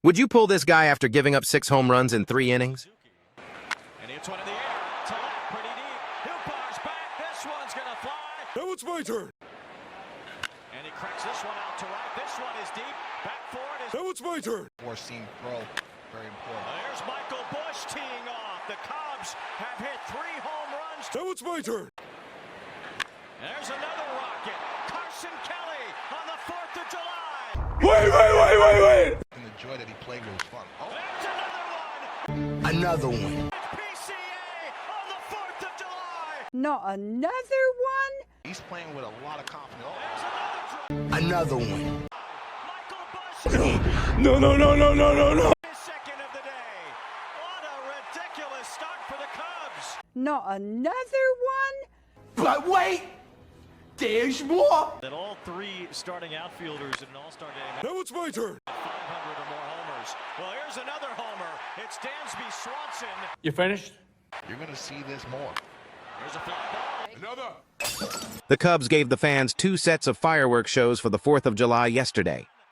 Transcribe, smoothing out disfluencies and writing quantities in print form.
Would you pull this guy after giving up 6 home runs in 3 innings? And it's one in the air. To left, pretty deep. He'll bars back. This one's going to fly. Now it's my turn. And he cracks this one out to right. This one is deep. Back forward is... Now it's my turn. Four-seam throw. Very important. There's Michael Busch teeing off. The Cubs have hit 3 home runs. Now it's my turn. There's another rocket. Carson Kelly on the 4th of July. Wait. And the joy that he played was fun. Oh, There's another one. Another one. PCA on the 4th of July. Not another one? he's playing with a lot of confidence. Oh, There's another Another one. Michael Busch. No. His second of the day. What a ridiculous start for the Cubs. Not another one? But wait! There's more! That all 3 starting outfielders in an all-star game. Now it's my turn. 500 or more homers. Well, here's another homer. It's Dansby Swanson. You finished? you're going to see this more. Here's a fly ball. Another. The Cubs gave the fans 2 sets of fireworks shows for the 4th of July yesterday.